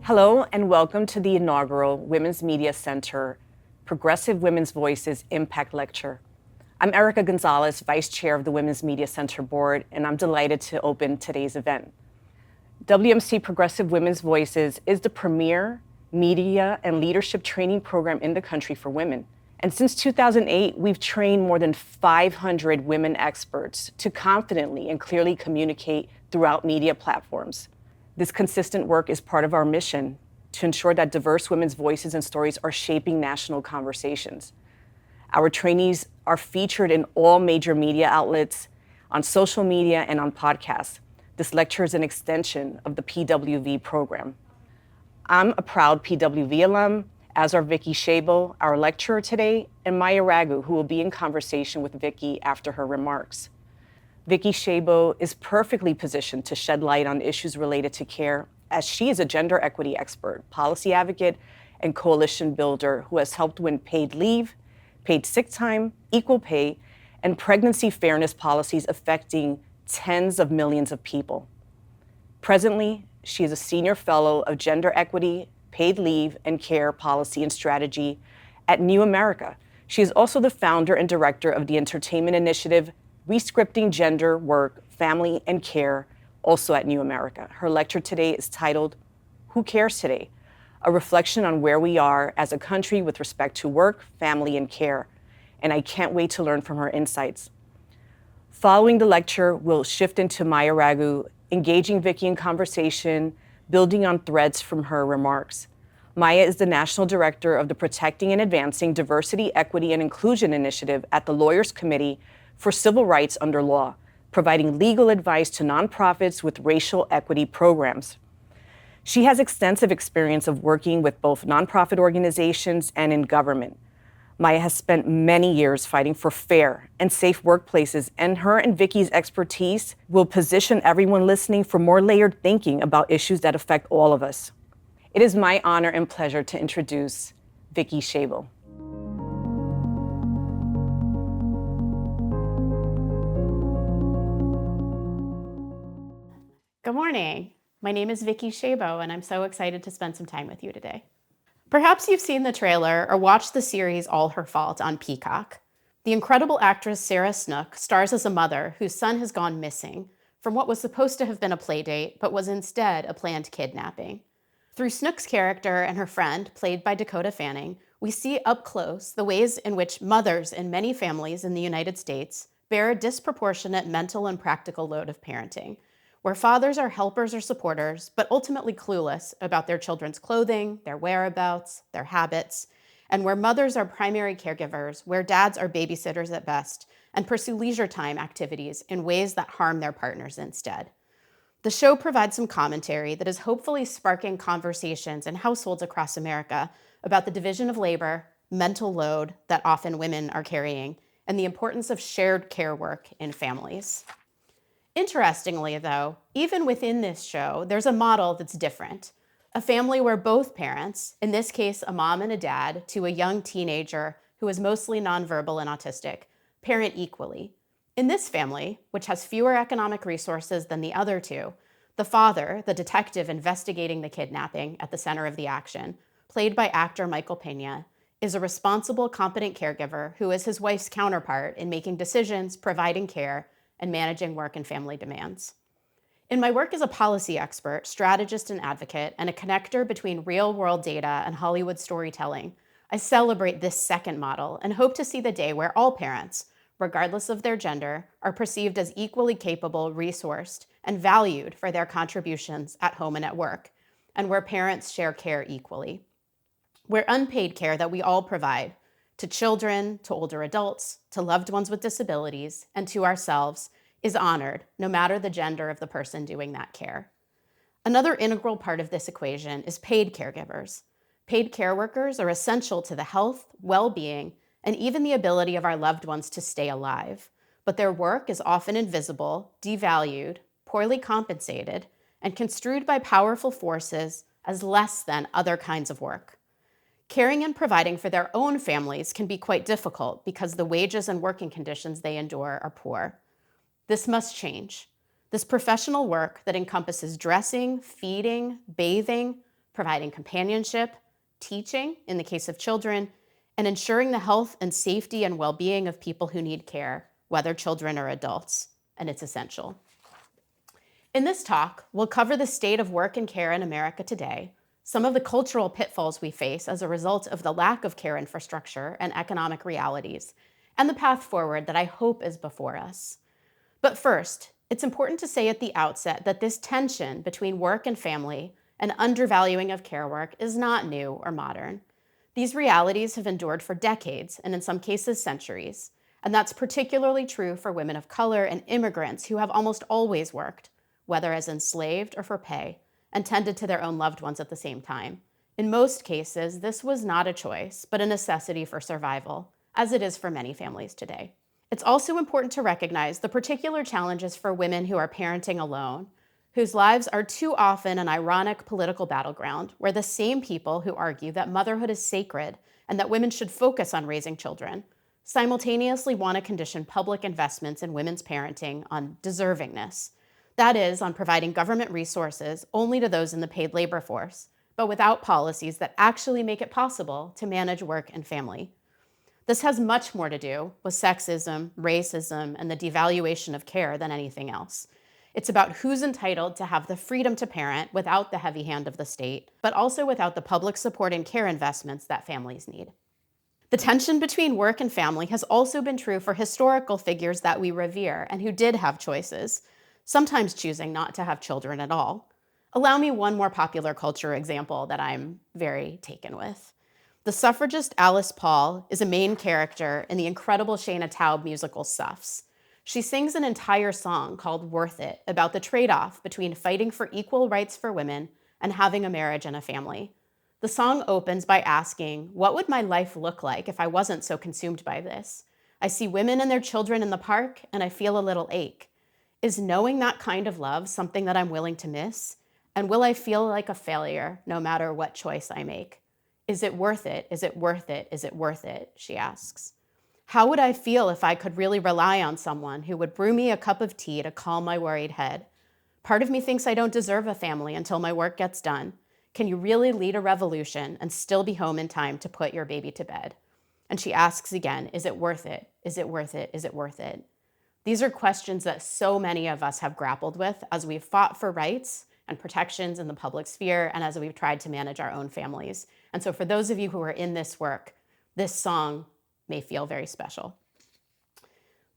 Hello and welcome to the inaugural Women's Media Center Progressive Women's Voices Impact Lecture. I'm Erica Gonzalez, Vice Chair of the Women's Media Center Board, and I'm delighted to open today's event. WMC Progressive Women's Voices is the premier media and leadership training program in the country for women. And since 2008, we've trained more than 500 women experts to confidently and clearly communicate throughout media platforms. This consistent work is part of our mission to ensure that diverse women's voices and stories are shaping national conversations. Our trainees are featured in all major media outlets, on social media, and on podcasts. This lecture is an extension of the PWV program. I'm a proud PWV alum, as are Vicki, Shabo, our lecturer today, and Maya Raghu, who will be in conversation with Vicki after her remarks. Vicki Shabo is perfectly positioned to shed light on issues related to care, as she is a gender equity expert, policy advocate, and coalition builder who has helped win paid leave, paid sick time, equal pay, and pregnancy fairness policies affecting tens of millions of people. Presently, she is a senior fellow of gender equity, paid leave, and care policy and strategy at New America. She is also the founder and director of the entertainment initiative Rescripting Gender Work, Family, and Care, also at New America. Her lecture today is titled, Who Cares Today? A reflection on where we are as a country with respect to work, family, and care. And I can't wait to learn from her insights. Following the lecture, we'll shift into Maya Raghu, engaging Vicki in conversation, building on threads from her remarks. Maya is the National Director of the Protecting and Advancing Diversity, Equity, and Inclusion Initiative at the Lawyers Committee for Civil Rights Under Law, providing legal advice to nonprofits with racial equity programs. She has extensive experience of working with both nonprofit organizations and in government. Maya has spent many years fighting for fair and safe workplaces, and her and Vicki's expertise will position everyone listening for more layered thinking about issues that affect all of us. It is my honor and pleasure to introduce Vicki Shabo. Good morning. My name is Vicki Shabo, and I'm so excited to spend some time with you today. Perhaps you've seen the trailer or watched the series All Her Fault on Peacock. The incredible actress Sarah Snook stars as a mother whose son has gone missing from what was supposed to have been a playdate, but was instead a planned kidnapping. Through Snook's character and her friend, played by Dakota Fanning, we see up close the ways in which mothers in many families in the United States bear a disproportionate mental and practical load of parenting, where fathers are helpers or supporters, but ultimately clueless about their children's clothing, their whereabouts, their habits, and where mothers are primary caregivers, where dads are babysitters at best, and pursue leisure time activities in ways that harm their partners instead. The show provides some commentary that is hopefully sparking conversations in households across America about the division of labor, mental load that often women are carrying, and the importance of shared care work in families. Interestingly, though, even within this show, there's a model that's different. A family where both parents, in this case a mom and a dad, to a young teenager who is mostly nonverbal and autistic, parent equally. In this family, which has fewer economic resources than the other two, the father, the detective investigating the kidnapping at the center of the action, played by actor Michael Pena, is a responsible, competent caregiver who is his wife's counterpart in making decisions, providing care, and managing work and family demands. In my work as a policy expert, strategist and advocate, and a connector between real-world data and Hollywood storytelling, I celebrate this second model and hope to see the day where all parents, regardless of their gender, are perceived as equally capable, resourced, and valued for their contributions at home and at work, and where parents share care equally. Where unpaid care that we all provide, to children, to older adults, to loved ones with disabilities, and to ourselves, is honored, no matter the gender of the person doing that care. Another integral part of this equation is paid caregivers. Paid care workers are essential to the health, well-being, and even the ability of our loved ones to stay alive. But their work is often invisible, devalued, poorly compensated, and construed by powerful forces as less than other kinds of work. Caring and providing for their own families can be quite difficult because the wages and working conditions they endure are poor. This must change. This professional work that encompasses dressing, feeding, bathing, providing companionship, teaching in the case of children, and ensuring the health and safety and well-being of people who need care, whether children or adults, and it's essential. In this talk, we'll cover the state of work and care in America today, some of the cultural pitfalls we face as a result of the lack of care infrastructure and economic realities, and the path forward that I hope is before us. But first, it's important to say at the outset that this tension between work and family and undervaluing of care work is not new or modern. These realities have endured for decades, and in some cases centuries, and that's particularly true for women of color and immigrants who have almost always worked, whether as enslaved or for pay, and tended to their own loved ones at the same time. In most cases, this was not a choice, but a necessity for survival, as it is for many families today. It's also important to recognize the particular challenges for women who are parenting alone, whose lives are too often an ironic political battleground where the same people who argue that motherhood is sacred and that women should focus on raising children simultaneously want to condition public investments in women's parenting on deservingness. That is, on providing government resources only to those in the paid labor force, but without policies that actually make it possible to manage work and family. This has much more to do with sexism, racism, and the devaluation of care than anything else. It's about who's entitled to have the freedom to parent without the heavy hand of the state, but also without the public support and care investments that families need. The tension between work and family has also been true for historical figures that we revere and who did have choices, sometimes choosing not to have children at all. Allow me one more popular culture example that I'm very taken with. The suffragist Alice Paul is a main character in the incredible Shaina Taub musical Suffs. She sings an entire song called Worth It about the trade-off between fighting for equal rights for women and having a marriage and a family. The song opens by asking, "What would my life look like if I wasn't so consumed by this? I see women and their children in the park and I feel a little ache. Is knowing that kind of love something that I'm willing to miss? And will I feel like a failure no matter what choice I make? Is it worth it? Is it worth it? Is it worth it?" she asks. How would I feel if I could really rely on someone who would brew me a cup of tea to calm my worried head? Part of me thinks I don't deserve a family until my work gets done. Can you really lead a revolution and still be home in time to put your baby to bed? And she asks again, is it worth it? Is it worth it? Is it worth it? These are questions that so many of us have grappled with as we've fought for rights and protections in the public sphere and as we've tried to manage our own families. And so for those of you who are in this work, this song may feel very special.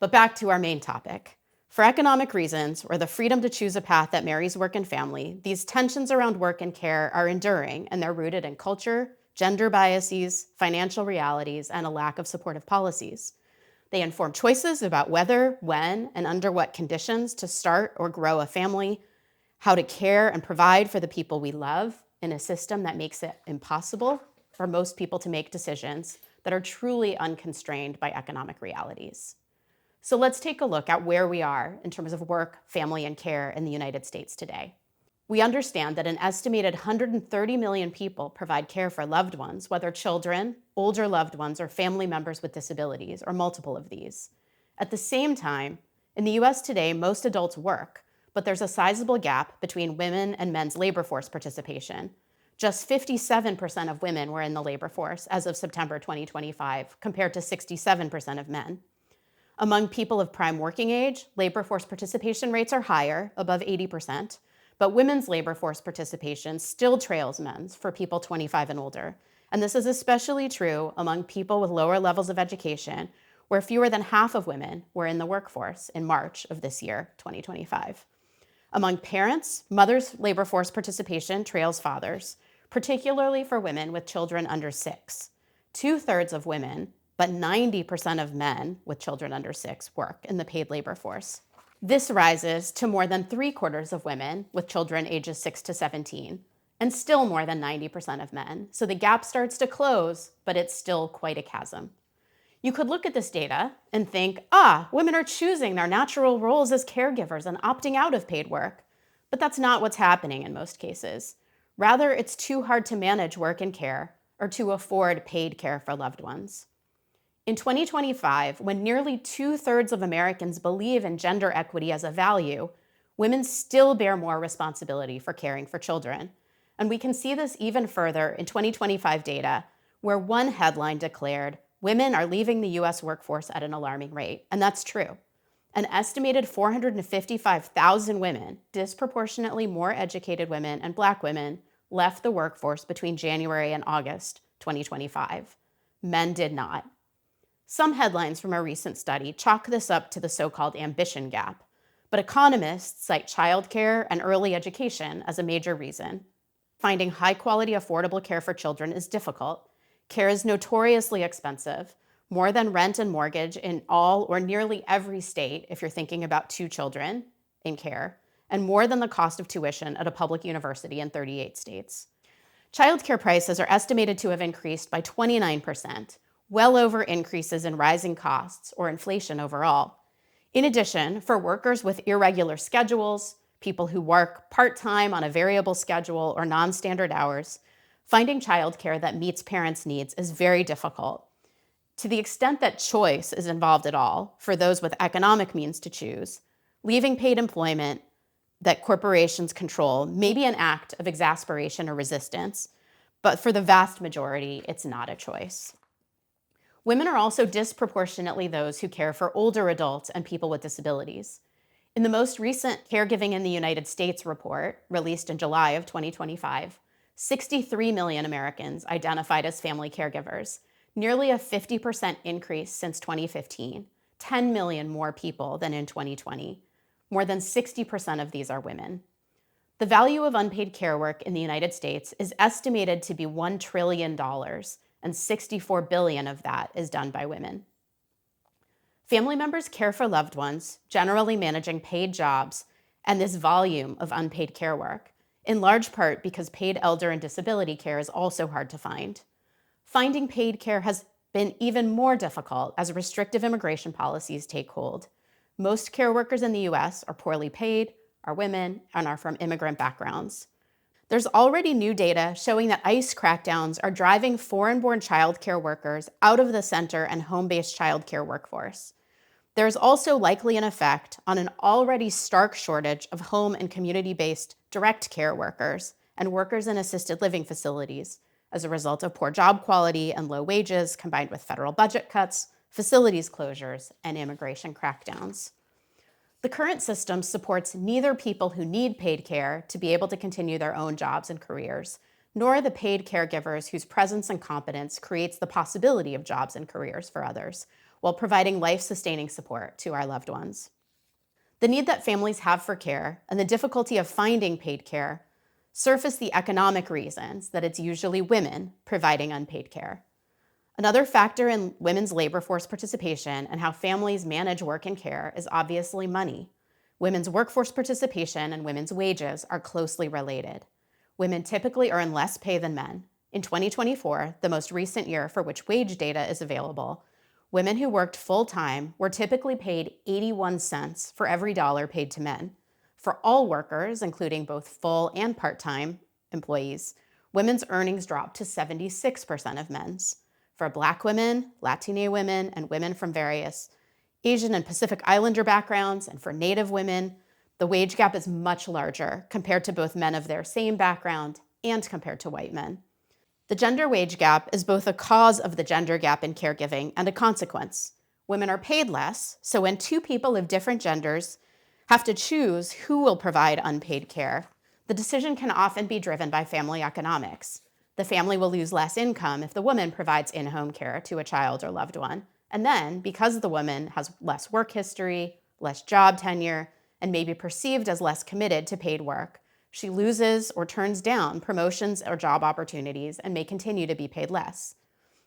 But back to our main topic. For economic reasons, or the freedom to choose a path that marries work and family, these tensions around work and care are enduring, and they're rooted in culture, gender biases, financial realities, and a lack of supportive policies. They inform choices about whether, when, and under what conditions to start or grow a family, how to care and provide for the people we love in a system that makes it impossible for most people to make decisions that are truly unconstrained by economic realities. So let's take a look at where we are in terms of work, family, and care in the United States today. We understand that an estimated 130 million people provide care for loved ones, whether children, older loved ones, or family members with disabilities, or multiple of these. At the same time, in the US today, most adults work, but there's a sizable gap between women and men's labor force participation. Just 57% of women were in the labor force as of September 2025, compared to 67% of men. Among people of prime working age, labor force participation rates are higher, above 80%, but women's labor force participation still trails men's for people 25 and older. And this is especially true among people with lower levels of education, where fewer than half of women were in the workforce in March of this year, 2025. Among parents, mothers' labor force participation trails fathers, particularly for women with children under 6. 2/3 of women, but 90% of men with children under 6 work in the paid labor force. This rises to more than 3/4 of women with children ages 6 to 17, and still more than 90% of men. So the gap starts to close, but it's still quite a chasm. You could look at this data and think, women are choosing their natural roles as caregivers and opting out of paid work. But that's not what's happening in most cases. Rather, it's too hard to manage work and care or to afford paid care for loved ones. In 2025, when nearly 2/3 of Americans believe in gender equity as a value, women still bear more responsibility for caring for children. And we can see this even further in 2025 data, where one headline declared, "Women are leaving the US workforce at an alarming rate." And that's true. An estimated 455,000 women, disproportionately more educated women and Black women, left the workforce between January and August 2025. Men did not. Some headlines from a recent study chalk this up to the so-called ambition gap, but economists cite childcare and early education as a major reason. Finding high-quality, affordable care for children is difficult. Care is notoriously expensive, more than rent and mortgage in all or nearly every state if you're thinking about 2 children in care, and more than the cost of tuition at a public university in 38 states. Childcare prices are estimated to have increased by 29%, well over increases in rising costs or inflation overall. In addition, for workers with irregular schedules, people who work part-time on a variable schedule or non-standard hours, finding childcare that meets parents' needs is very difficult. To the extent that choice is involved at all, for those with economic means to choose, leaving paid employment that corporations control may be an act of exasperation or resistance, but for the vast majority, it's not a choice. Women are also disproportionately those who care for older adults and people with disabilities. In the most recent Caregiving in the United States report, released in July of 2025, 63 million Americans identified as family caregivers, nearly a 50% increase since 2015, 10 million more people than in 2020. More than 60% of these are women. The value of unpaid care work in the United States is estimated to be $1 trillion, and 64 billion of that is done by women. Family members care for loved ones, generally managing paid jobs, and this volume of unpaid care work, in large part because paid elder and disability care is also hard to find. Finding paid care has been even more difficult as restrictive immigration policies take hold. Most care workers in the US are poorly paid, are women, and are from immigrant backgrounds. There's already new data showing that ICE crackdowns are driving foreign-born child care workers out of the center and home-based child care workforce. There's also likely an effect on an already stark shortage of home and community-based direct care workers and workers in assisted living facilities as a result of poor job quality and low wages combined with federal budget cuts, facilities closures, and immigration crackdowns. The current system supports neither people who need paid care to be able to continue their own jobs and careers, nor the paid caregivers whose presence and competence creates the possibility of jobs and careers for others, while providing life-sustaining support to our loved ones. The need that families have for care and the difficulty of finding paid care surface the economic reasons that it's usually women providing unpaid care. Another factor in women's labor force participation and how families manage work and care is obviously money. Women's workforce participation and women's wages are closely related. Women typically earn less pay than men. In 2024, the most recent year for which wage data is available, women who worked full-time were typically paid 81 cents for every dollar paid to men. For all workers, including both full and part-time employees, women's earnings dropped to 76% of men's. For Black women, Latina women, and women from various Asian and Pacific Islander backgrounds, and for Native women, the wage gap is much larger compared to both men of their same background and compared to white men. The gender wage gap is both a cause of the gender gap in caregiving and a consequence. Women are paid less, so when 2 people of different genders have to choose who will provide unpaid care, the decision can often be driven by family economics. The family will lose less income if the woman provides in-home care to a child or loved one. And then, because the woman has less work history, less job tenure, and may be perceived as less committed to paid work, she loses or turns down promotions or job opportunities and may continue to be paid less.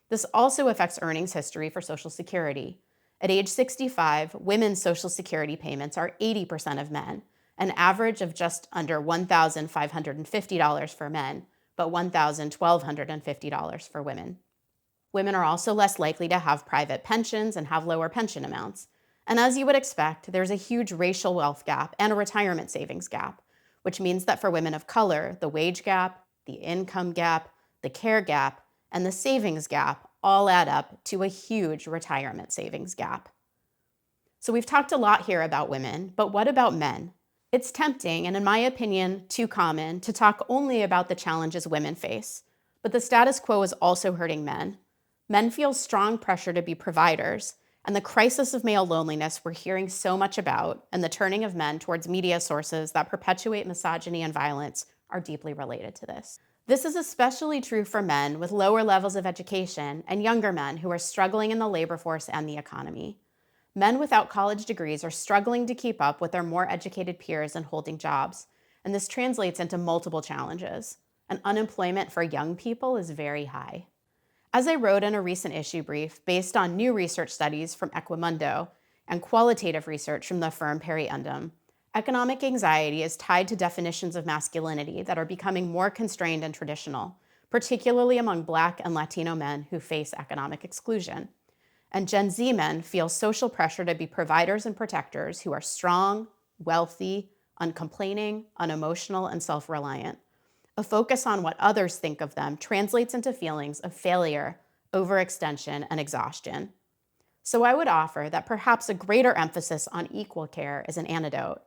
This also affects earnings history for Social Security. At age 65, women's Social Security payments are 80% of men, an average of just under $1,550 for men, but $1,250 for women. Women are also less likely to have private pensions and have lower pension amounts. And as you would expect, there's a huge racial wealth gap and a retirement savings gap, which means that for women of color, the wage gap, the income gap, the care gap, and the savings gap all add up to a huge retirement savings gap. So we've talked a lot here about women, but what about men? It's tempting, and in my opinion, too common, to talk only about the challenges women face. But the status quo is also hurting men. Men feel strong pressure to be providers, and the crisis of male loneliness we're hearing so much about, and the turning of men towards media sources that perpetuate misogyny and violence are deeply related to this. This is especially true for men with lower levels of education and younger men who are struggling in the labor force and the economy. Men without college degrees are struggling to keep up with their more educated peers and holding jobs, and this translates into multiple challenges. And unemployment for young people is very high. As I wrote in a recent issue brief based on new research studies from Equimundo and qualitative research from the firm Perry Undum, economic anxiety is tied to definitions of masculinity that are becoming more constrained and traditional, particularly among Black and Latino men who face economic exclusion. And Gen Z men feel social pressure to be providers and protectors who are strong, wealthy, uncomplaining, unemotional, and self-reliant. A focus on what others think of them translates into feelings of failure, overextension, and exhaustion. So I would offer that perhaps a greater emphasis on equal care is an antidote.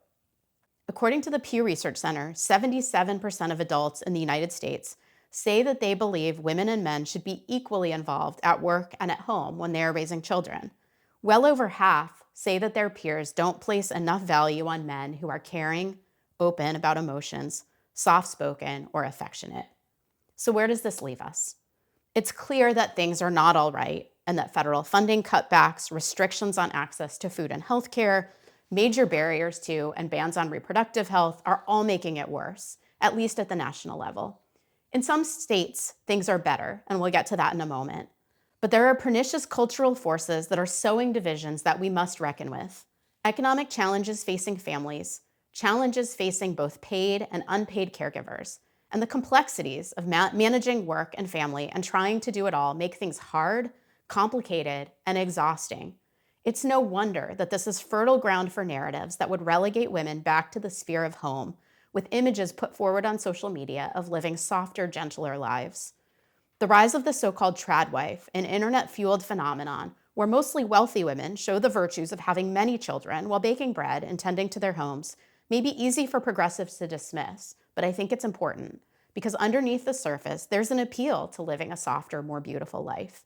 According to the Pew Research Center, 77% of adults in the United States say that they believe women and men should be equally involved at work and at home when they are raising children. Well over half say that their peers don't place enough value on men who are caring, open about emotions, soft-spoken, or affectionate. So where does this leave us? It's clear that things are not all right, and that federal funding cutbacks, restrictions on access to food and health care, major barriers to and bans on reproductive health are all making it worse, at least at the national level. In some states, things are better, and we'll get to that in a moment. But there are pernicious cultural forces that are sowing divisions that we must reckon with. Economic challenges facing families, challenges facing both paid and unpaid caregivers, and the complexities of managing work and family and trying to do it all make things hard, complicated, and exhausting. It's no wonder that this is fertile ground for narratives that would relegate women back to the sphere of home, with images put forward on social media of living softer, gentler lives. The rise of the so-called trad wife, an internet-fueled phenomenon where mostly wealthy women show the virtues of having many children while baking bread and tending to their homes, may be easy for progressives to dismiss, but I think it's important, because underneath the surface, there's an appeal to living a softer, more beautiful life.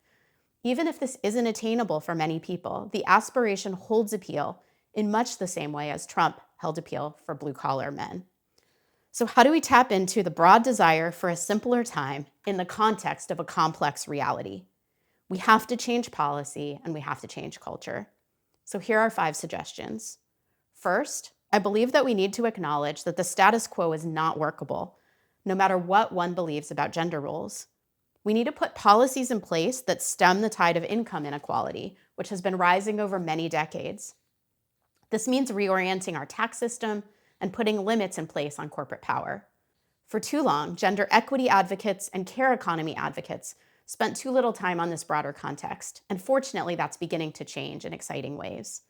Even if this isn't attainable for many people, the aspiration holds appeal in much the same way as Trump held appeal for blue-collar men. So how do we tap into the broad desire for a simpler time in the context of a complex reality? We have to change policy and we have to change culture. So here are 5 suggestions. First, I believe that we need to acknowledge that the status quo is not workable, no matter what one believes about gender roles. We need to put policies in place that stem the tide of income inequality, which has been rising over many decades. This means reorienting our tax system and putting limits in place on corporate power. For too long, gender equity advocates and care economy advocates spent too little time on this broader context, and fortunately that's beginning to change in exciting ways.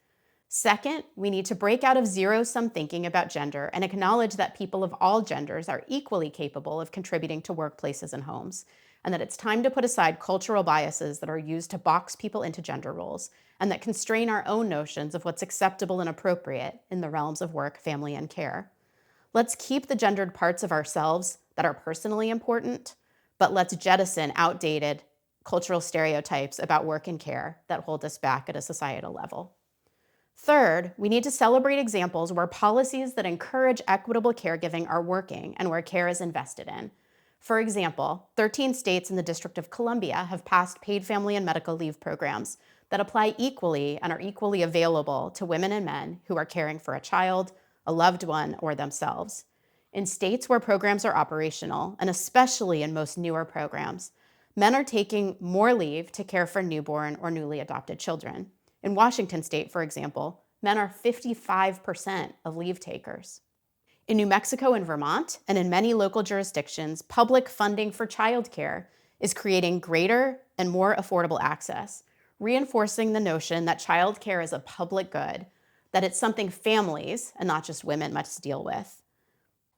Second, we need to break out of zero-sum thinking about gender and acknowledge that people of all genders are equally capable of contributing to workplaces and homes, and that it's time to put aside cultural biases that are used to box people into gender roles and that constrain our own notions of what's acceptable and appropriate in the realms of work, family, and care. Let's keep the gendered parts of ourselves that are personally important, but let's jettison outdated cultural stereotypes about work and care that hold us back at a societal level. Third, we need to celebrate examples where policies that encourage equitable caregiving are working and where care is invested in. For example, 13 states in the District of Columbia have passed paid family and medical leave programs that apply equally and are equally available to women and men who are caring for a child, a loved one, or themselves. In states where programs are operational, and especially in most newer programs, men are taking more leave to care for newborn or newly adopted children. In Washington state, for example, men are 55% of leave takers. In New Mexico and Vermont, and in many local jurisdictions, public funding for childcare is creating greater and more affordable access, reinforcing the notion that childcare is a public good, that it's something families, and not just women, must deal with.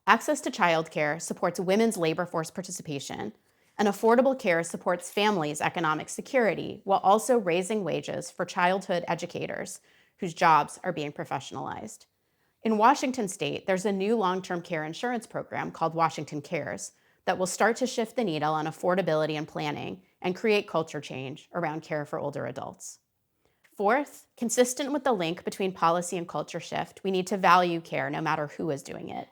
Access to childcare supports women's labor force participation, and affordable care supports families' economic security while also raising wages for childhood educators whose jobs are being professionalized. In Washington state, there's a new long-term care insurance program called Washington Cares that will start to shift the needle on affordability and planning and create culture change around care for older adults. Fourth, consistent with the link between policy and culture shift, we need to value care no matter who is doing it.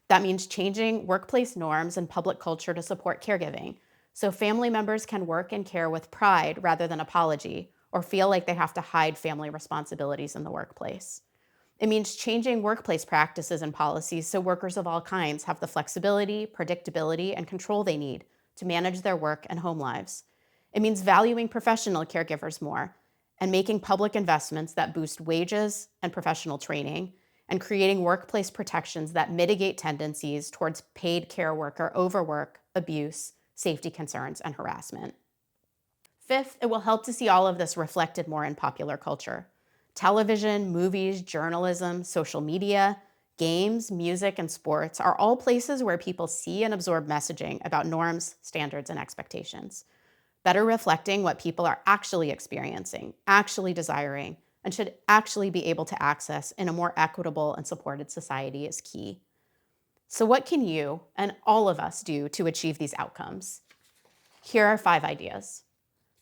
That means changing workplace norms and public culture to support caregiving, so family members can work and care with pride rather than apology, or feel like they have to hide family responsibilities in the workplace. It means changing workplace practices and policies so workers of all kinds have the flexibility, predictability, and control they need to manage their work and home lives. It means valuing professional caregivers more and making public investments that boost wages and professional training, and creating workplace protections that mitigate tendencies towards paid care worker overwork, abuse, safety concerns, and harassment. Fifth, it will help to see all of this reflected more in popular culture. Television, movies, journalism, social media, games, music, and sports are all places where people see and absorb messaging about norms, standards, and expectations, better reflecting what people are actually experiencing, actually desiring, and should actually be able to access in a more equitable and supported society is key. So what can you and all of us do to achieve these outcomes? Here are 5 ideas.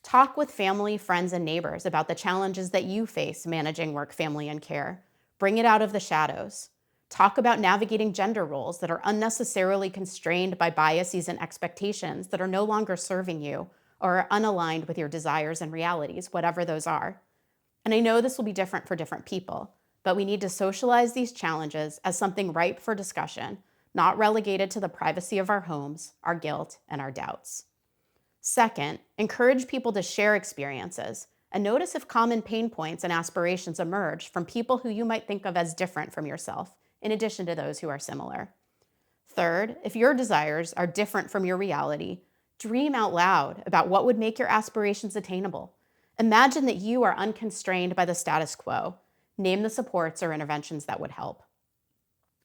Talk with family, friends, and neighbors about the challenges that you face managing work, family, and care. Bring it out of the shadows. Talk about navigating gender roles that are unnecessarily constrained by biases and expectations that are no longer serving you or are unaligned with your desires and realities, whatever those are. And I know this will be different for different people, but we need to socialize these challenges as something ripe for discussion, not relegated to the privacy of our homes, our guilt, and our doubts. Second, encourage people to share experiences and notice if common pain points and aspirations emerge from people who you might think of as different from yourself, in addition to those who are similar. Third, if your desires are different from your reality, dream out loud about what would make your aspirations attainable. Imagine that you are unconstrained by the status quo. Name the supports or interventions that would help.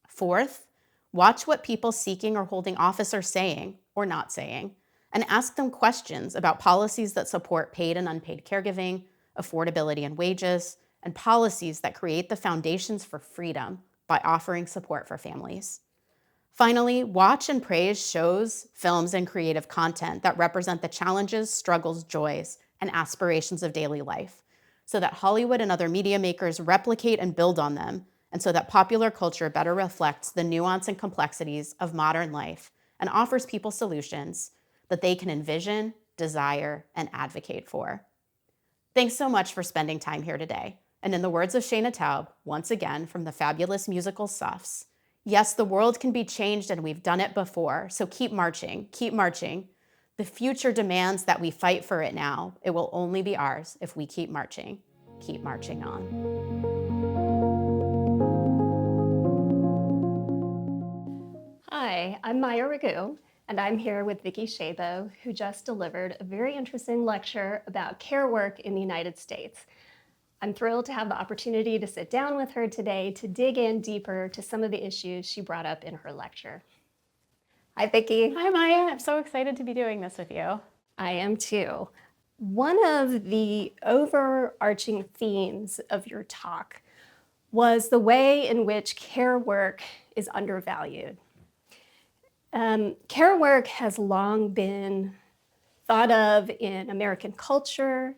Fourth, watch what people seeking or holding office are saying or not saying, and ask them questions about policies that support paid and unpaid caregiving, affordability and wages, and policies that create the foundations for freedom by offering support for families. Finally, watch and praise shows, films, and creative content that represent the challenges, struggles, joys, and aspirations of daily life, so that Hollywood and other media makers replicate and build on them, and so that popular culture better reflects the nuance and complexities of modern life and offers people solutions that they can envision, desire, and advocate for. Thanks so much for spending time here today. And in the words of Shayna Taub, once again from the fabulous musical Suffs, yes, the world can be changed and we've done it before, so keep marching, keep marching. The future demands that we fight for it now. It will only be ours if we keep marching on. Hi, I'm Maya Raghu, and I'm here with Vicki Shabo, who just delivered a very interesting lecture about care work in the United States. I'm thrilled to have the opportunity to sit down with her today to dig in deeper to some of the issues she brought up in her lecture. Hi, Vicki. Hi, Maya. I'm so excited to be doing this with you. I am too. One of the overarching themes of your talk was the way in which care work is undervalued. Care work has long been thought of in American culture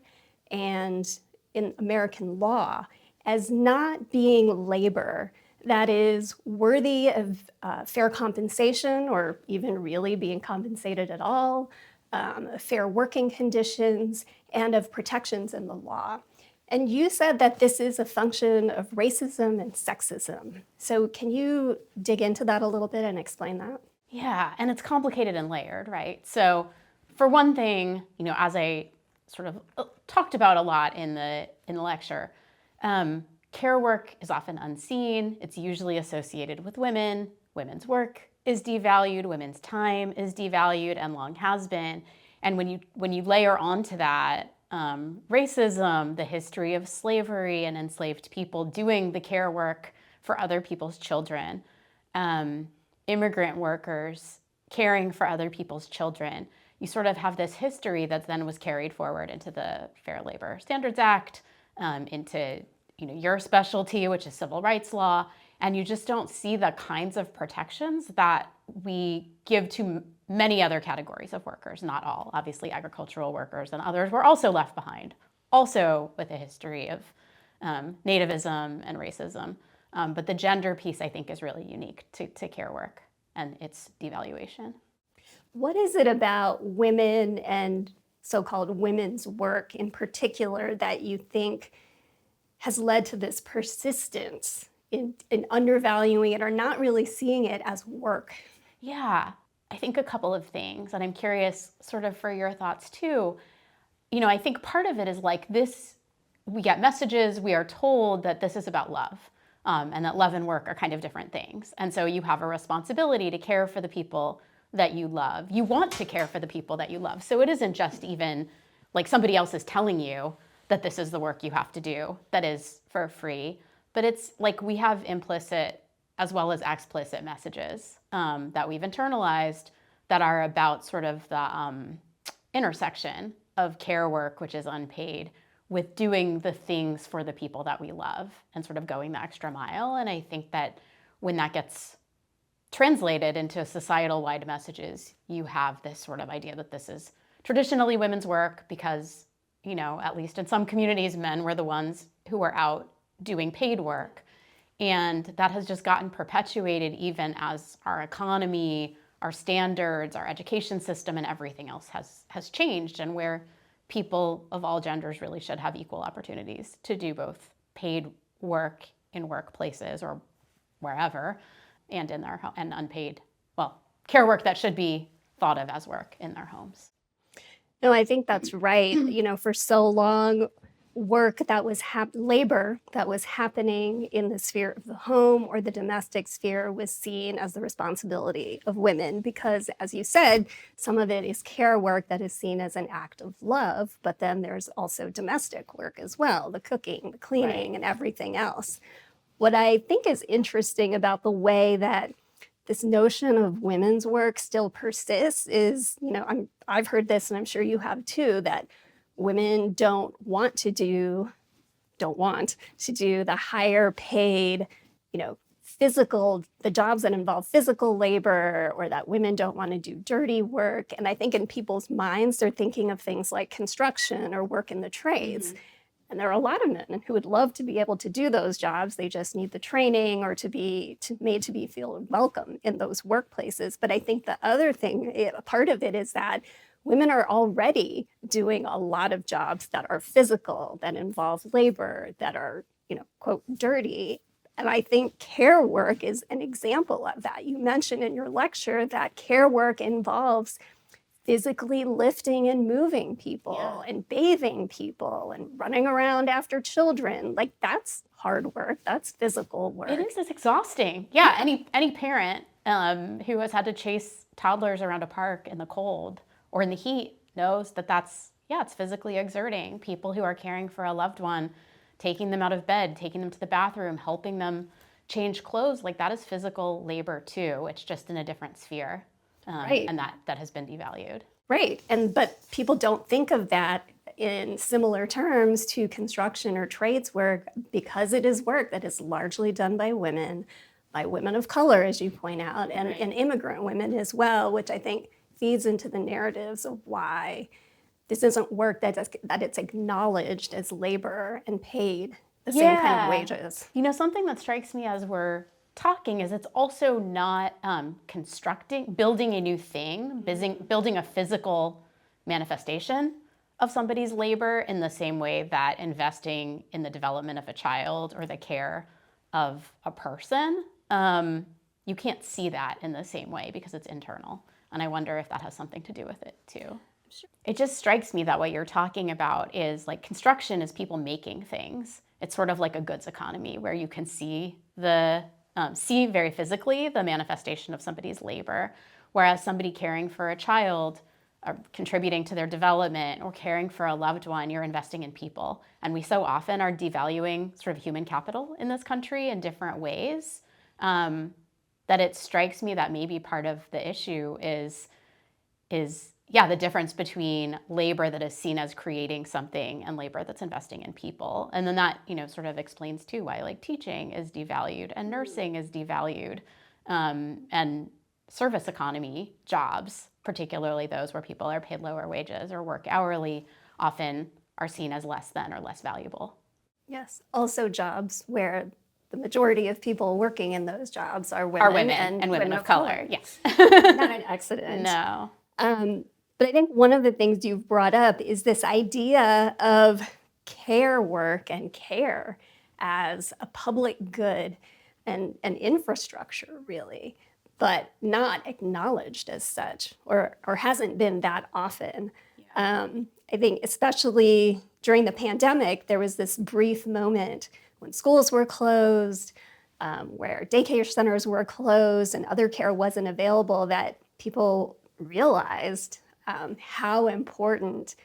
and in American law as not being labor that is worthy of fair compensation or even really being compensated at all, fair working conditions, and of protections in the law. And you said that this is a function of racism and sexism. So can you dig into that a little bit and explain that? Yeah, and it's complicated and layered, right? So for one thing, as I sort of talked about a lot in the lecture, care work is often unseen. It's usually associated with women. Women's work is devalued. Women's time is devalued and long has been. And when you layer onto that racism, the history of slavery and enslaved people doing the care work for other people's children, immigrant workers caring for other people's children, you sort of have this history that then was carried forward into the Fair Labor Standards Act, into your specialty, which is civil rights law, And you just don't see the kinds of protections that we give to many other categories of workers, not all. Obviously, agricultural workers and others were also left behind, also with a history of nativism and racism. But the gender piece, I think, is really unique to care work and its devaluation. What is it about women and so-called women's work in particular that you think has led to this persistence in undervaluing it or not really seeing it as work? Yeah, I think a couple of things, and I'm curious sort of for your thoughts too. I think part of it is like this, we get messages, we are told that this is about love, and that love and work are kind of different things. And so you have a responsibility to care for the people that you love. You want to care for the people that you love. So it isn't just even like somebody else is telling you that this is the work you have to do that is for free, but it's like we have implicit as well as explicit messages that we've internalized that are about sort of the intersection of care work, which is unpaid, with doing the things for the people that we love and sort of going the extra mile. And I think that when that gets translated into societal-wide messages, you have this sort of idea that this is traditionally women's work because, at least in some communities, men were the ones who were out doing paid work. And that has just gotten perpetuated even as our economy, our standards, our education system, and everything else has changed, and where people of all genders really should have equal opportunities to do both paid work in workplaces or wherever, and in their and unpaid, care work that should be thought of as work in their homes. No, I think that's right. For so long, work that was labor that was happening in the sphere of the home or the domestic sphere was seen as the responsibility of women because, as you said, some of it is care work that is seen as an act of love, but then there's also domestic work as well, the cooking, the cleaning, Right. and everything else. What I think is interesting about the way that this notion of women's work still persists is, I've heard this, and I'm sure you have too, that women don't want to do the higher paid, the jobs that involve physical labor, or that women don't want to do dirty work. And I think in people's minds, they're thinking of things like construction or work in the trades. Mm-hmm. And there are a lot of men who would love to be able to do those jobs. They just need the training or to be feel welcome in those workplaces. But I think the other thing, part of it is that women are already doing a lot of jobs that are physical, that involve labor, that are, quote, dirty. And I think care work is an example of that. You mentioned in your lecture that care work involves physically lifting and moving people and bathing people and running around after children. Like, that's hard work. That's physical work. It is. It's exhausting. Yeah. Any parent who has had to chase toddlers around a park in the cold or in the heat knows that it's physically exerting. People who are caring for a loved one, taking them out of bed, taking them to the bathroom, helping them change clothes, like that is physical labor too. It's just in a different sphere. Right. And that has been devalued. Right. But people don't think of that in similar terms to construction or trades work because it is work that is largely done by women of color, as you point out, and immigrant women as well, which I think feeds into the narratives of why this isn't work that it's acknowledged as labor and paid the same kind of wages. Something that strikes me as we're talking is it's also not building a new thing, building a physical manifestation of somebody's labor in the same way that investing in the development of a child or the care of a person, you can't see that in the same way because it's internal. And I wonder if that has something to do with it too. Sure. It just strikes me that what you're talking about is like construction is people making things. It's sort of like a goods economy where you can see very physically the manifestation of somebody's labor, whereas somebody caring for a child or contributing to their development or caring for a loved one, you're investing in people. And we so often are devaluing sort of human capital in this country in different ways that it strikes me that maybe part of the issue is the difference between labor that is seen as creating something and labor that's investing in people. And then that, sort of explains too why like teaching is devalued and nursing is devalued, and service economy jobs, particularly those where people are paid lower wages or work hourly, often are seen as less than or less valuable. Yes. Also jobs where the majority of people working in those jobs are women, and women of color. Yes. Not an accident. No. But I think one of the things you've brought up is this idea of care work and care as a public good and an infrastructure, really, but not acknowledged as such, or hasn't been that often. I think especially during the pandemic, there was this brief moment when schools were closed, where daycare centers were closed and other care wasn't available, that people realized how important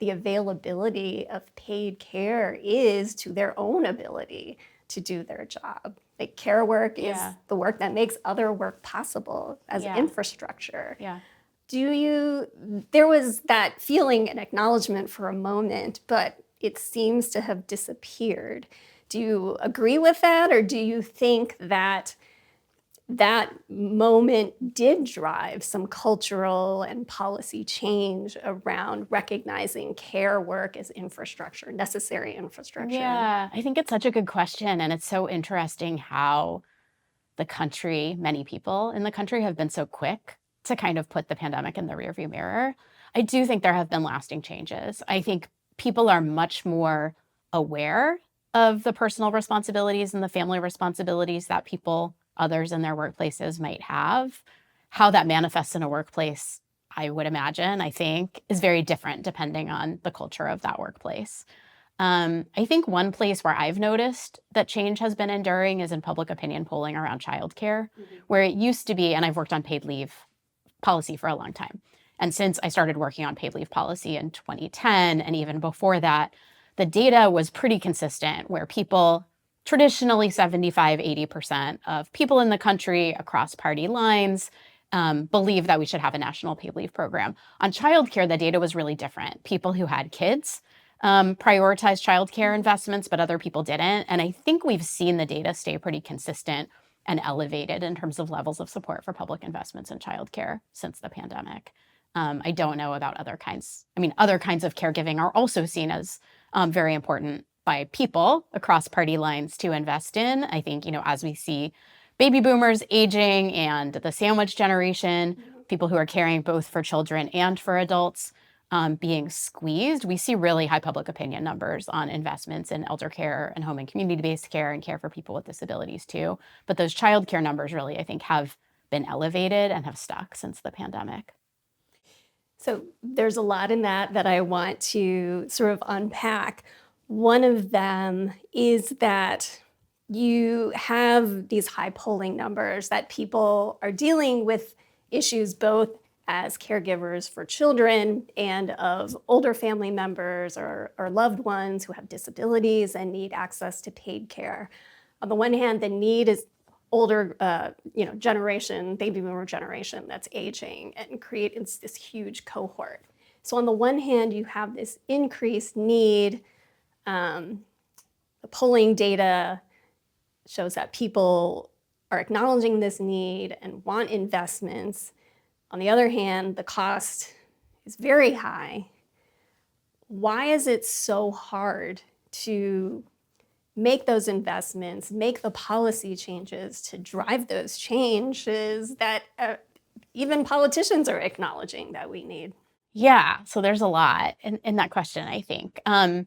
the availability of paid care is to their own ability to do their job. Like care work is the work that makes other work possible as infrastructure. Yeah. There was that feeling and acknowledgement for a moment, but it seems to have disappeared. Do you agree with that, or do you think that that moment did drive some cultural and policy change around recognizing care work as infrastructure, necessary infrastructure? Yeah, I think it's such a good question. And it's so interesting how the country, many people in the country have been so quick to kind of put the pandemic in the rearview mirror. I do think there have been lasting changes. I think people are much more aware of the personal responsibilities and the family responsibilities that others in their workplaces might have. How that manifests in a workplace, I would imagine, I think, is very different depending on the culture of that workplace. I think one place where I've noticed that change has been enduring is in public opinion polling around childcare, where it used to be, and I've worked on paid leave policy for a long time. And since I started working on paid leave policy in 2010, and even before that, the data was pretty consistent where people, traditionally 75-80% of people in the country across party lines believe that we should have a national paid leave program. On childcare, the data was really different. People who had kids prioritized childcare investments, but other people didn't. And I think we've seen the data stay pretty consistent and elevated in terms of levels of support for public investments in childcare since the pandemic. I don't know about other kinds. Other kinds of caregiving are also seen as very important by people across party lines to invest in. I think, as we see baby boomers aging and the sandwich generation, people who are caring both for children and for adults, being squeezed, we see really high public opinion numbers on investments in elder care and home and community-based care and care for people with disabilities too. But those childcare numbers really, I think, have been elevated and have stuck since the pandemic. So there's a lot in that I want to sort of unpack. One of them is that you have these high polling numbers that people are dealing with issues both as caregivers for children and of older family members or loved ones who have disabilities and need access to paid care. On the one hand, the need is older generation, baby boomer generation that's aging and creates this huge cohort. So on the one hand, you have this increased need. The polling data shows that people are acknowledging this need and want investments. On the other hand, the cost is very high. Why is it so hard to make those investments, make the policy changes to drive those changes that even politicians are acknowledging that we need? Yeah, so there's a lot in that question, I think. And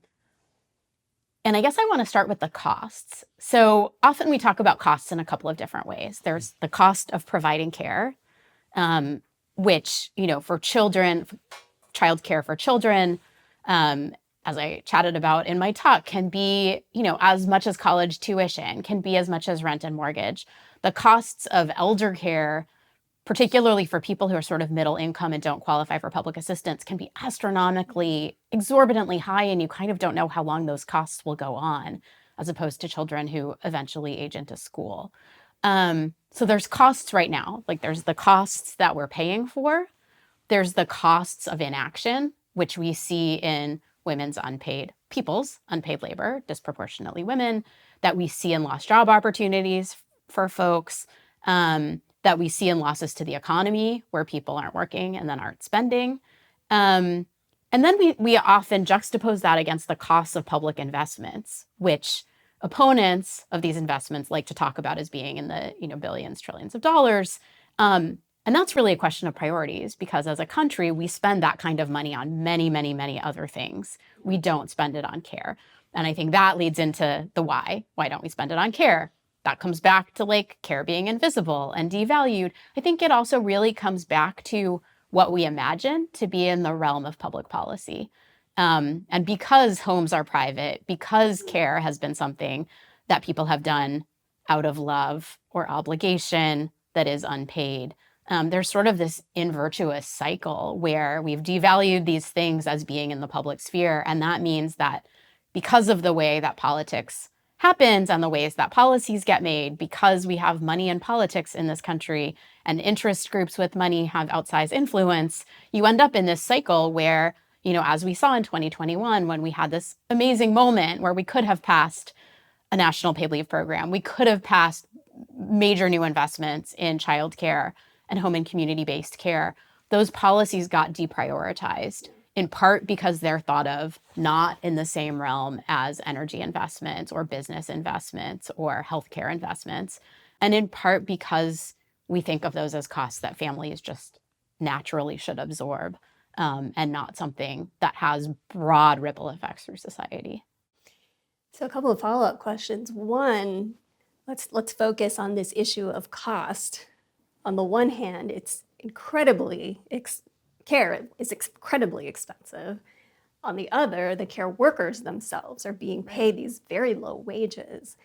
I guess I want to start with the costs. So often we talk about costs in a couple of different ways. There's the cost of providing care, which, for children, childcare for children, as I chatted about in my talk, can be, as much as college tuition, can be as much as rent and mortgage. The costs of elder care, particularly for people who are sort of middle income and don't qualify for public assistance, can be astronomically, exorbitantly high, and you kind of don't know how long those costs will go on, as opposed to children who eventually age into school. So there's costs right now, like there's the costs that we're paying for, There's the costs of inaction, which we see in people's unpaid labor, disproportionately women, that we see in lost job opportunities for folks, that we see in losses to the economy where people aren't working and then aren't spending. And then we often juxtapose that against the costs of public investments, which opponents of these investments like to talk about as being in the billions, trillions of dollars. And that's really a question of priorities, because as a country, we spend that kind of money on many, many, many other things. We don't spend it on care. And I think that leads into the why. Why don't we spend it on care? That comes back to like care being invisible and devalued. I think it also really comes back to what we imagine to be in the realm of public policy. And because homes are private, because care has been something that people have done out of love or obligation that is unpaid, there's sort of this invirtuous cycle where we've devalued these things as being in the public sphere. And that means that because of the way that politics happens and the ways that policies get made, because we have money in politics in this country and interest groups with money have outsized influence, you end up in this cycle where, as we saw in 2021, when we had this amazing moment where we could have passed a national paid leave program, we could have passed major new investments in childcare and home and community-based care, those policies got deprioritized, in part because they're thought of not in the same realm as energy investments or business investments or healthcare investments, and in part because we think of those as costs that families just naturally should absorb, and not something that has broad ripple effects through society. So a couple of follow-up questions. One, let's focus on this issue of cost. On the one hand, it's care is incredibly expensive. On the other, the care workers themselves are being paid these very low wages.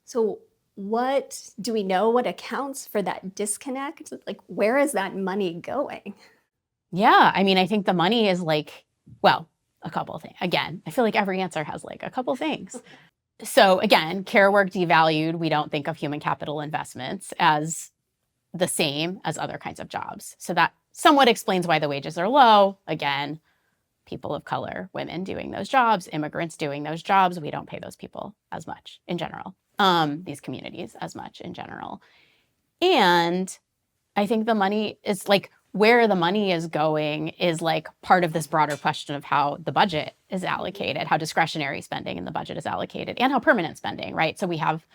So what do we know what accounts for that disconnect? Like, where is that money going? Yeah, I mean, I think the money is a couple of things. Again, I feel like every answer has like a couple things. So again, care work devalued. We don't think of human capital investments as the same as other kinds of jobs. So that somewhat explains why the wages are low. Again, people of color, women doing those jobs, immigrants doing those jobs, we don't pay those people as much in general, these communities as much in general. And I think the money is like, where the money is going is like part of this broader question of how the budget is allocated, how discretionary spending in the budget is allocated, and how permanent spending, right? So we have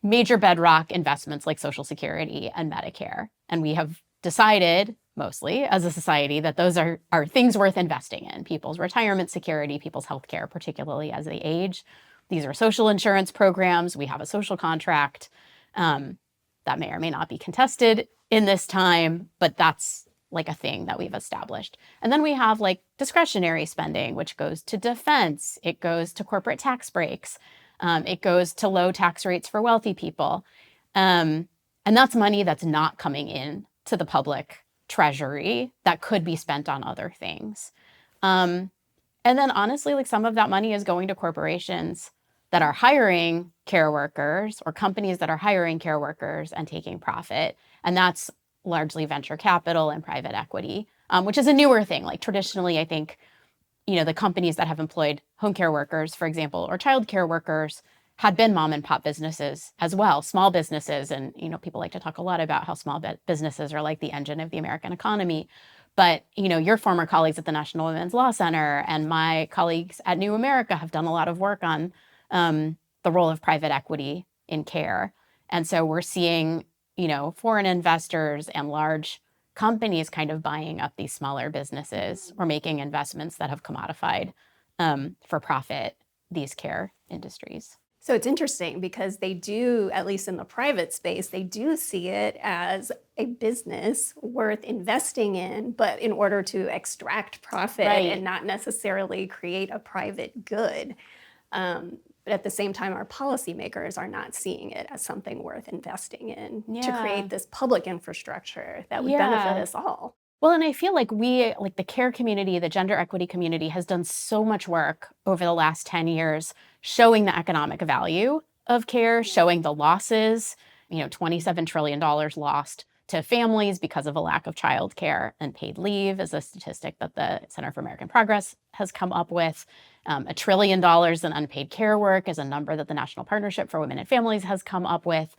major bedrock investments like Social Security and Medicare. And we have decided, mostly as a society, that those are things worth investing in. People's retirement security, people's healthcare, particularly as they age. These are social insurance programs. We have a social contract that may or may not be contested in this time, but that's like a thing that we've established. And then we have like discretionary spending, which goes to defense. It goes to corporate tax breaks. It goes to low tax rates for wealthy people. And that's money that's not coming in to the public treasury that could be spent on other things. And then honestly, like some of that money is going to corporations that are hiring care workers or companies that are hiring care workers and taking profit. And that's largely venture capital and private equity, which is a newer thing. Like traditionally, I think, the companies that have employed home care workers, for example, or child care workers had been mom and pop businesses as well, small businesses. And, people like to talk a lot about how small businesses are like the engine of the American economy. But, your former colleagues at the National Women's Law Center and my colleagues at New America have done a lot of work on the role of private equity in care. And so we're seeing, foreign investors and large companies kind of buying up these smaller businesses or making investments that have commodified for profit these care industries. So it's interesting because they do, at least in the private space, they do see it as a business worth investing in, but in order to extract profit and not necessarily create a private good. But at the same time, our policymakers are not seeing it as something worth investing in to create this public infrastructure that would benefit us all. Well, and I feel like the care community, the gender equity community has done so much work over the last 10 years showing the economic value of care, showing the losses, $27 trillion lost to families because of a lack of childcare and paid leave is a statistic that the Center for American Progress has come up with. $1 trillion in unpaid care work is a number that the National Partnership for Women and Families has come up with.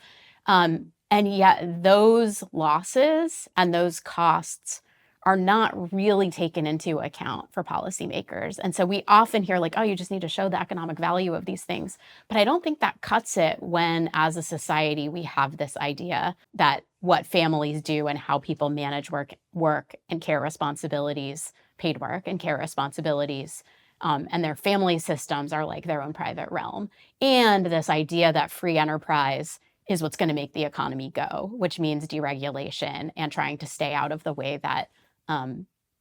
And yet those losses and those costs are not really taken into account for policymakers. And so we often hear like, oh, you just need to show the economic value of these things. But I don't think that cuts it when, as a society, we have this idea that what families do and how people manage work and care responsibilities, paid work and care responsibilities, and their family systems are like their own private realm. And this idea that free enterprise is what's going to make the economy go, which means deregulation and trying to stay out of the way that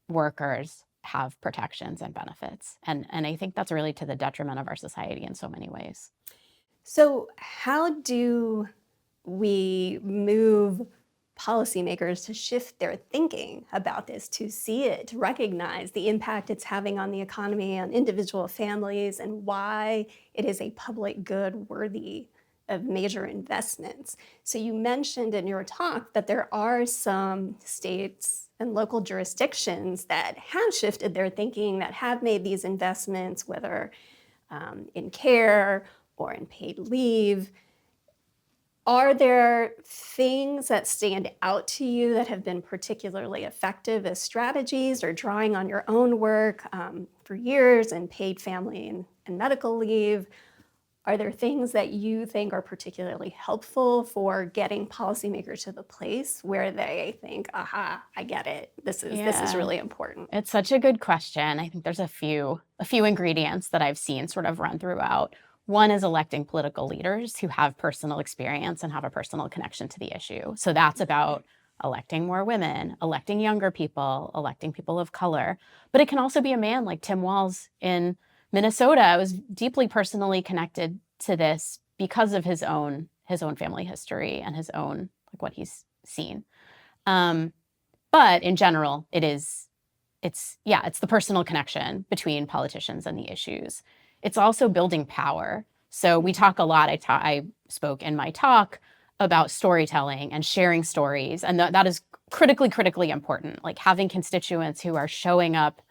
workers have protections and benefits. And I think that's really to the detriment of our society in so many ways. So how do we move policymakers to shift their thinking about this, to see it, to recognize the impact it's having on the economy, on individual families, and why it is a public good worthy of major investments? So you mentioned in your talk that there are some states and local jurisdictions that have shifted their thinking, that have made these investments, whether in care or in paid leave. Are there things that stand out to you that have been particularly effective as strategies, or drawing on your own work for years in paid family and medical leave? Are there things that you think are particularly helpful for getting policymakers to the place where they think, aha, I get it. This is really important. It's such a good question. I think there's a few ingredients that I've seen sort of run throughout. One is electing political leaders who have personal experience and have a personal connection to the issue. So that's about electing more women, electing younger people, electing people of color. But it can also be a man like Tim Walz in Minnesota. I was deeply personally connected to this because of his own family history and his own, like, what he's seen. But in general, it's the personal connection between politicians and the issues. It's also building power. So we talk a lot. I spoke in my talk about storytelling and sharing stories, and that is critically important. Like, having constituents who are showing up,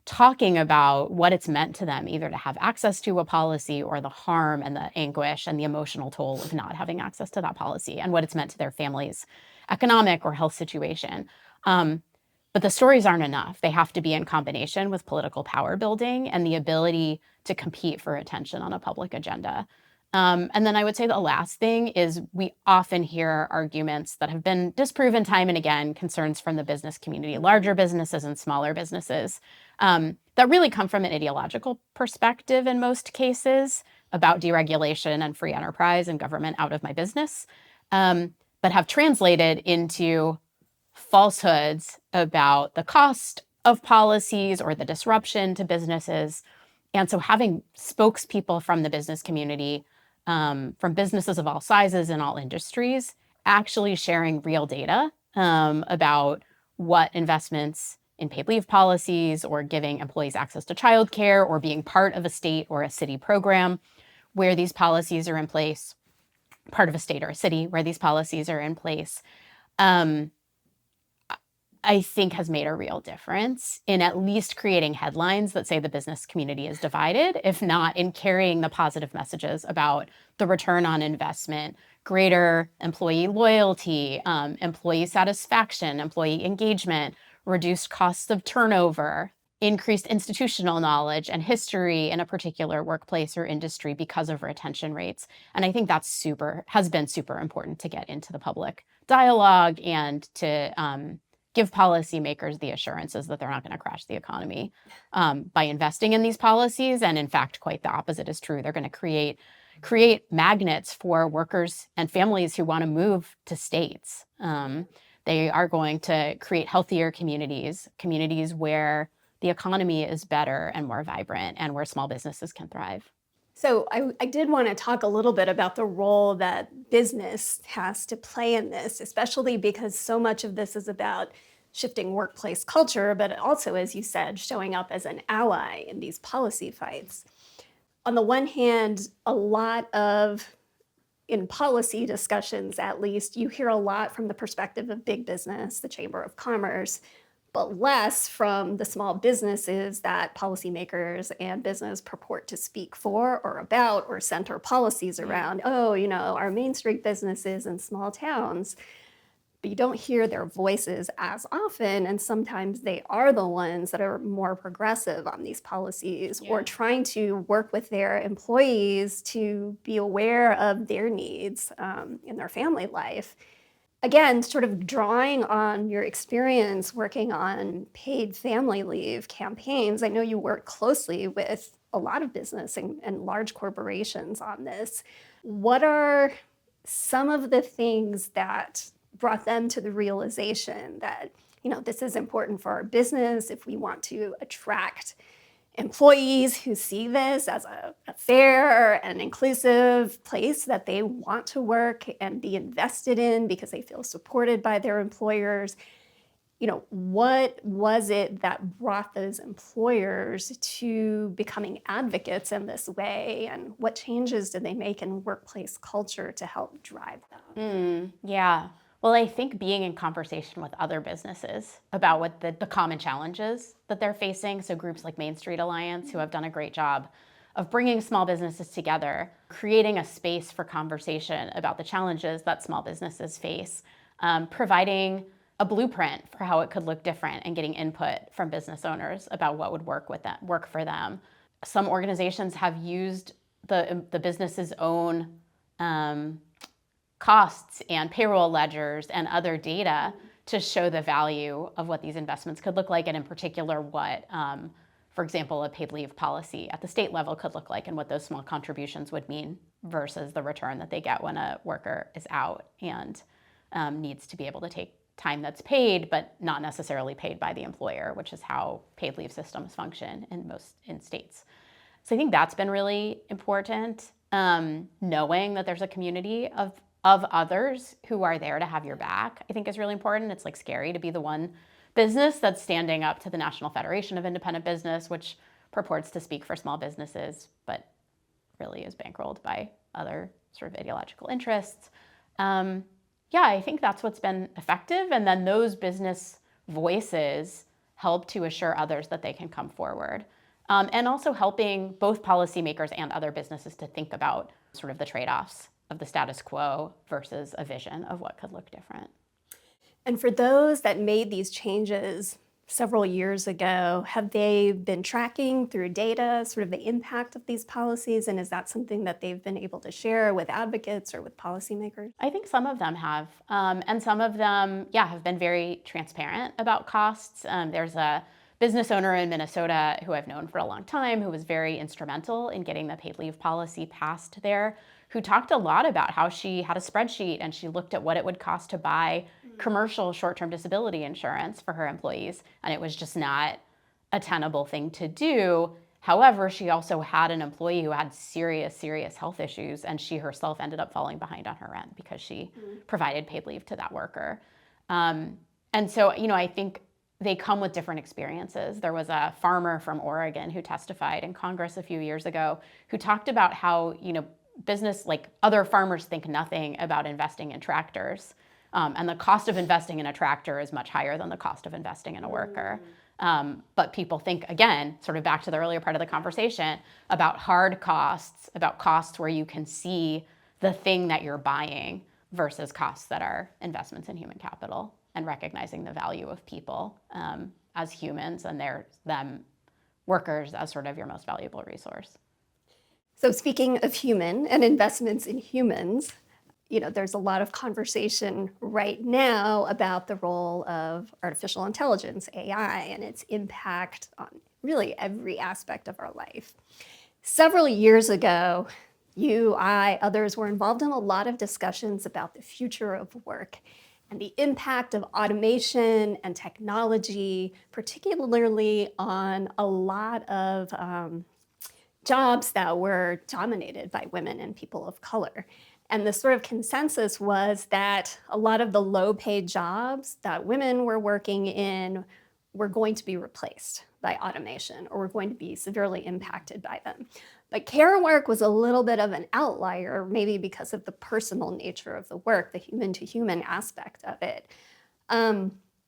talking about what it's meant to them, either to have access to a policy or the harm and the anguish and the emotional toll of not having access to that policy, and what it's meant to their family's economic or health situation. But the stories aren't enough. They have to be in combination with political power building and the ability to compete for attention on a public agenda. And then I would say the last thing is, we often hear arguments that have been disproven time and again, concerns from the business community, larger businesses and smaller businesses, that really come from an ideological perspective in most cases about deregulation and free enterprise and government out of my business, but have translated into falsehoods about the cost of policies or the disruption to businesses. And so having spokespeople from the business community, from businesses of all sizes and all industries, actually sharing real data about what investments in paid leave policies, or giving employees access to childcare, or being part of a state or a city program where these policies are in place, part of a state or a city where these policies are in place, I think has made a real difference in at least creating headlines that say the business community is divided, if not in carrying the positive messages about the return on investment, greater employee loyalty, employee satisfaction, employee engagement, reduced costs of turnover, increased institutional knowledge and history in a particular workplace or industry because of retention rates. And I think that's has been super important to get into the public dialogue and to give policymakers the assurances that they're not going to crash the economy by investing in these policies. And in fact, quite the opposite is true. They're going to create magnets for workers and families who want to move to states. They are going to create healthier communities where the economy is better and more vibrant, and where small businesses can thrive. So I did want to talk a little bit about the role that business has to play in this, especially because so much of this is about shifting workplace culture, but also, as you said, showing up as an ally in these policy fights. On the one hand, a lot of in policy discussions, at least, you hear a lot from the perspective of big business, the Chamber of Commerce, but less from the small businesses that policymakers and business purport to speak for or about or center policies around. Oh, our Main Street businesses in small towns. But you don't hear their voices as often, and sometimes they are the ones that are more progressive on these policies or trying to work with their employees to be aware of their needs in their family life. Again, sort of drawing on your experience working on paid family leave campaigns, I know you work closely with a lot of business and large corporations on this. What are some of the things that brought them to the realization that, this is important for our business if we want to attract employees who see this as a fair and inclusive place that they want to work and be invested in because they feel supported by their employers? What was it that brought those employers to becoming advocates in this way? And what changes did they make in workplace culture to help drive them? Yeah. Well, I think being in conversation with other businesses about what the common challenges that they're facing, so groups like Main Street Alliance, who have done a great job of bringing small businesses together, creating a space for conversation about the challenges that small businesses face, providing a blueprint for how it could look different and getting input from business owners about what would work for them. Some organizations have used the business's own costs and payroll ledgers and other data to show the value of what these investments could look like, and in particular what, for example, a paid leave policy at the state level could look like and what those small contributions would mean versus the return that they get when a worker is out and needs to be able to take time that's paid but not necessarily paid by the employer, which is how paid leave systems function in states. So I think that's been really important. Knowing that there's a community of others who are there to have your back, I think is really important. It's like scary to be the one business that's standing up to the National Federation of Independent Business, which purports to speak for small businesses, but really is bankrolled by other sort of ideological interests. I think that's what's been effective. And then those business voices help to assure others that they can come forward. And also helping both policymakers and other businesses to think about sort of the trade-offs of the status quo versus a vision of what could look different. And for those that made these changes several years ago, have they been tracking through data sort of the impact of these policies? And is that something that they've been able to share with advocates or with policymakers? I think some of them have. And some of them, have been very transparent about costs. There's a business owner in Minnesota who I've known for a long time who was very instrumental in getting the paid leave policy passed there, who talked a lot about how she had a spreadsheet and she looked at what it would cost to buy commercial short-term disability insurance for her employees, and it was just not a tenable thing to do. However, she also had an employee who had serious health issues, and she herself ended up falling behind on her rent because she provided paid leave to that worker. And so, I think they come with different experiences. There was a farmer from Oregon who testified in Congress a few years ago who talked about how, business, like other farmers, think nothing about investing in tractors. And the cost of investing in a tractor is much higher than the cost of investing in a worker. But people think, again, sort of back to the earlier part of the conversation, about hard costs, about costs where you can see the thing that you're buying versus costs that are investments in human capital, and recognizing the value of people as humans and them workers as sort of your most valuable resource. So speaking of human and investments in humans, there's a lot of conversation right now about the role of artificial intelligence, AI, and its impact on really every aspect of our life. Several years ago, you, I, others were involved in a lot of discussions about the future of work and the impact of automation and technology, particularly on a lot of jobs that were dominated by women and people of color. And the sort of consensus was that a lot of the low-paid jobs that women were working in were going to be replaced by automation, or were going to be severely impacted by them. But care work was a little bit of an outlier, maybe because of the personal nature of the work, the human to human aspect of it.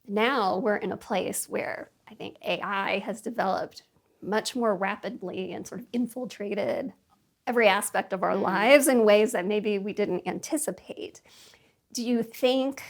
Now we're in a place where I think AI has developed much more rapidly and sort of infiltrated every aspect of our lives in ways that maybe we didn't anticipate. Do you think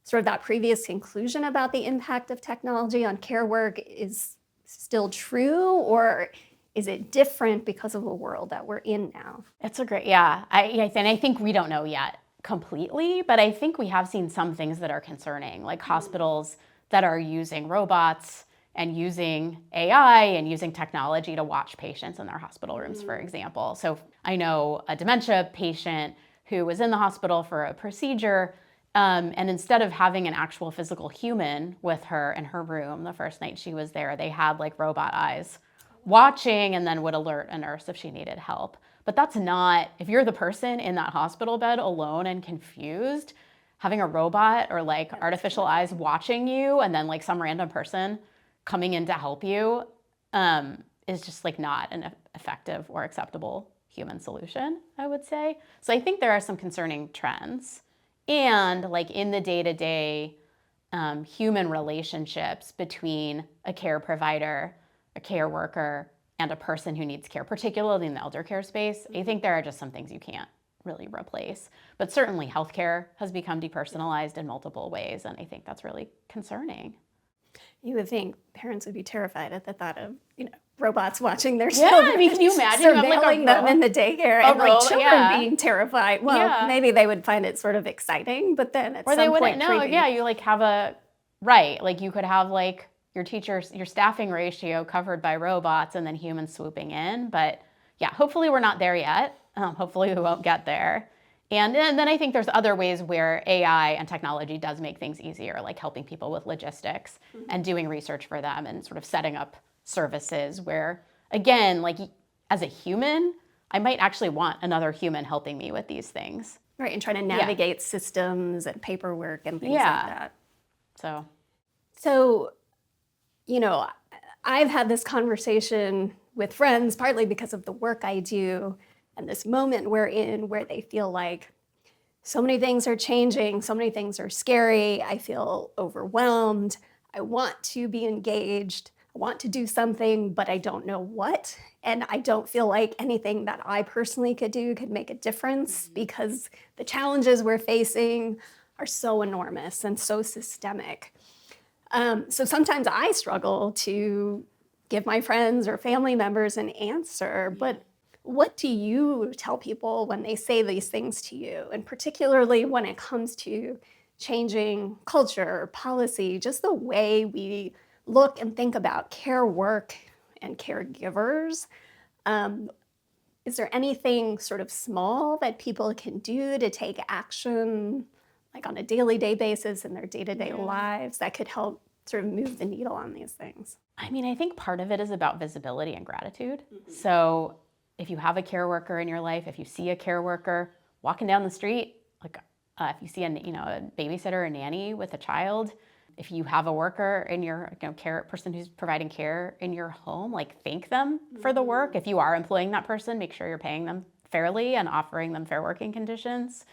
sort of that previous conclusion about the impact of technology on care work is still true, or is it different because of the world that we're in now? It's a great, yeah. I think we don't know yet completely, but I think we have seen some things that are concerning, like hospitals that are using robots and using AI and using technology to watch patients in their hospital rooms, for example. So I know a dementia patient who was in the hospital for a procedure, and instead of having an actual physical human with her in her room the first night she was there, they had like robot eyes watching and then would alert a nurse if she needed help. But that's not, if you're the person in that hospital bed alone and confused, having a robot or like artificial eyes watching you and then like some random person coming in to help you is just like not an effective or acceptable human solution, I would say. So I think there are some concerning trends. And like in the day-to-day human relationships between a care provider, a care worker, and a person who needs care, particularly in the elder care space, I think there are just some things you can't really replace. But certainly healthcare has become depersonalized in multiple ways, and I think that's really concerning. You would think parents would be terrified at the thought of, robots watching their Yeah, children. I mean, can you imagine? Surveilling them in the daycare and children being terrified. Well, maybe they would find it sort of exciting, but then at some point, or they wouldn't know. creepy. Yeah, you like have like you could have like your staffing ratio covered by robots and then humans swooping in. But yeah, hopefully we're not there yet. Hopefully we won't get there. And then I think there's other ways where AI and technology does make things easier, like helping people with logistics and doing research for them and sort of setting up services where, again, like as a human, I might actually want another human helping me with these things. Right, and trying to navigate systems and paperwork and things like that. So, I've had this conversation with friends, partly because of the work I do, and this moment we're in where they feel like so many things are changing, so many things are scary, I feel overwhelmed, I want to be engaged, I want to do something, but I don't know what, and I don't feel like anything that I personally could do could make a difference because the challenges we're facing are so enormous and so systemic. So sometimes I struggle to give my friends or family members an answer, but what do you tell people when they say these things to you? And particularly when it comes to changing culture, policy, just the way we look and think about care work and caregivers. Is there anything sort of small that people can do to take action, like on a daily basis in their day-to-day lives that could help sort of move the needle on these things? I mean, I think part of it is about visibility and gratitude. So if you have a care worker in your life, if you see a care worker walking down the street, like if you see a babysitter or nanny with a child, if you have a worker in your care person who's providing care in your home, like thank them for the work. If you are employing that person, make sure you're paying them fairly and offering them fair working conditions.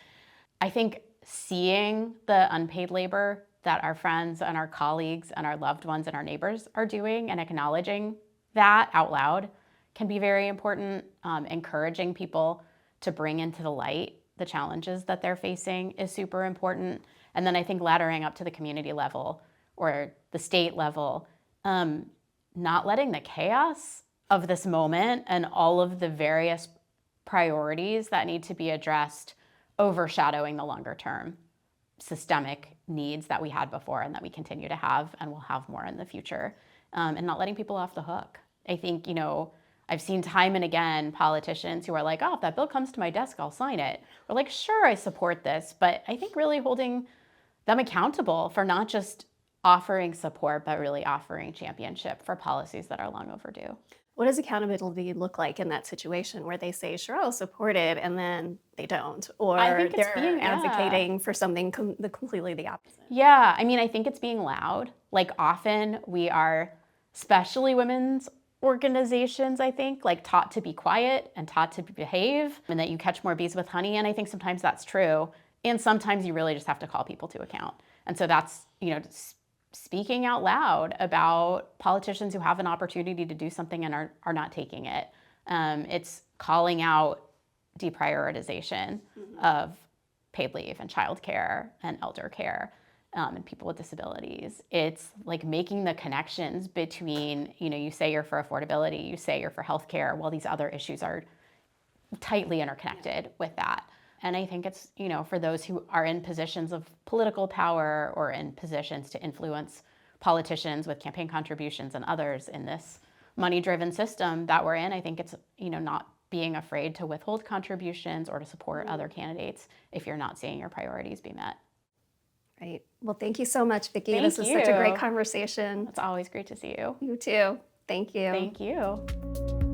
I think seeing the unpaid labor that our friends and our colleagues and our loved ones and our neighbors are doing and acknowledging that out loud can be very important. Encouraging people to bring into the light the challenges that they're facing is super important. And then I think laddering up to the community level or the state level, not letting the chaos of this moment and all of the various priorities that need to be addressed overshadowing the longer term systemic needs that we had before and that we continue to have and will have more in the future, and not letting people off the hook. I think, I've seen time and again politicians who are like, oh, if that bill comes to my desk, I'll sign it. We're like, sure, I support this. But I think really holding them accountable for not just offering support, but really offering championship for policies that are long overdue. What does accountability look like in that situation where they say, sure, I'll support it, and then they don't? Or they're advocating for something completely the opposite? Yeah, I mean, I think it's being loud. Like often we are, especially women's organizations, I think, like taught to be quiet and taught to behave, and that you catch more bees with honey. And I think sometimes that's true. And sometimes you really just have to call people to account. And so that's, speaking out loud about politicians who have an opportunity to do something and are not taking it. It's calling out deprioritization of paid leave and childcare and elder care. And people with disabilities. It's like making the connections between, you say you're for affordability, you say you're for healthcare, while these other issues are tightly interconnected with that. And I think it's, for those who are in positions of political power or in positions to influence politicians with campaign contributions and others in this money-driven system that we're in, I think it's, not being afraid to withhold contributions or to support other candidates if you're not seeing your priorities be met. Right. Well, thank you so much, Vicki. Thank This was such a you. great conversation. It's always great to see you. You too. Thank you. Thank you.